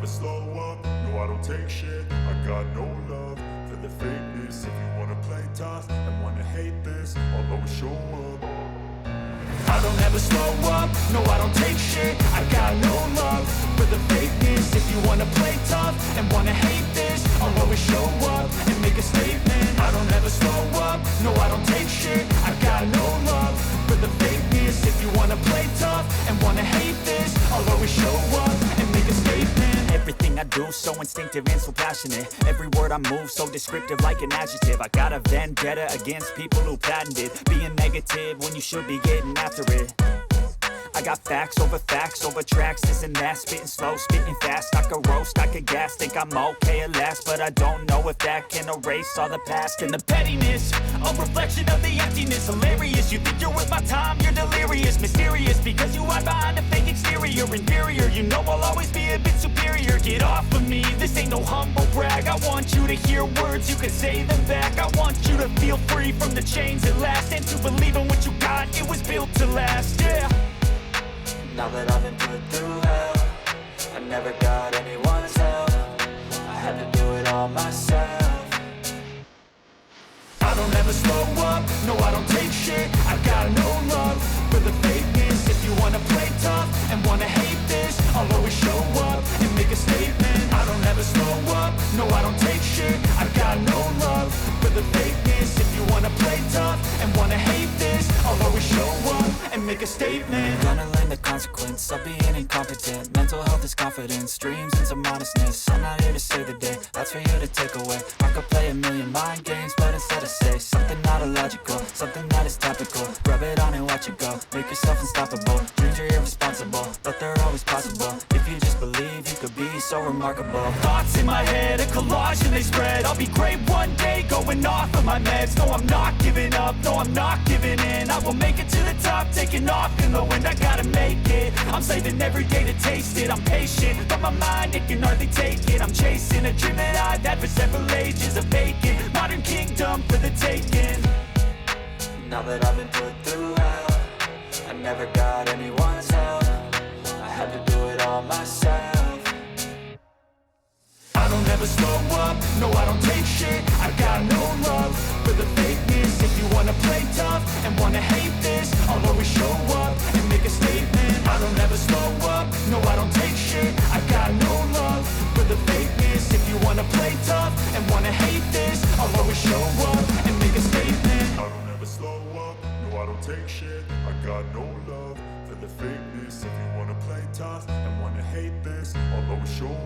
slow up, no I don't take shit. I got no love for the fakeness. If you wanna play tough and wanna hate this, I'll always show up. I don't ever slow up, no I don't take shit. I got no love for the fakeness. If you wanna play tough and wanna hate this, I'll always show up and make a statement. I don't ever slow up, no I don't take shit. I got no love for the fakeness. If you wanna play tough and wanna hate this, I'll always show up and make a statement. Everything I do so instinctive and so passionate. Every word I move so descriptive like an adjective. I got a vendetta against people who patented being negative when you should be getting after it. I got facts over tracks, this and that. Spitting slow, spitting fast. I could roast, I could gas. Think I'm okay at last, but I don't know if that can erase all the past. And the pettiness, a reflection of the emptiness. Hilarious, you think you're worth my time, you're delirious. Mysterious, because you hide behind a fake exterior. Inferior, you know I'll always be a bit superior. Get off of me, this ain't no humble brag. I want you to hear words, you can say them back. I want you to feel free from the chains at last, and to believe in what you got, it was built to last, yeah. Now that I've been put through hell, I never got anyone's help. I had to do it all myself. I don't ever slow up, no I don't take shit. I got no love for the fakeness. If you wanna play tough and wanna hate this, I'll always show up and make a statement. I don't ever slow up, no I don't take shit. I got no love for the fakeness. If you wanna play tough and wanna hate this, I'll always show up and make a statement. Gonna learn the consequence of being incompetent. Mental health is confidence, dreams and some modestness. I'm not here to save the day, that's for you to take away. I could play a million mind games, but instead I say something not illogical, something that is topical. Rub it on and watch it go, make yourself unstoppable. Dreams are irresponsible, but they're always possible. If you just believe, you could be so remarkable. Thoughts in my head, a collage and they spread. I'll be great one day, going off of my meds. No, I'm not giving up, no, I'm not giving in. I will make it to the top, taking off in the wind. I gotta make it, I'm saving every day to taste it. I'm patient, but my mind, it can hardly take it. I'm chasing a dream that I've had for several ages. A vacant, modern kingdom for the taking. Now that I've been put through hell, I never got anyone's help. I had to do it all myself. I don't ever slow up, no I don't take shit. I got no love for the fakeness. If you wanna play tough and wanna hate this, I'll always show up and make a statement. I don't ever slow up, no I don't take shit. I got no love for the fakeness. If you wanna play tough and wanna hate this, I'll always show up and make a statement. I don't ever slow up, no I don't take shit. I got no love for the fakeness. If you wanna play tough and wanna hate this, I'll always show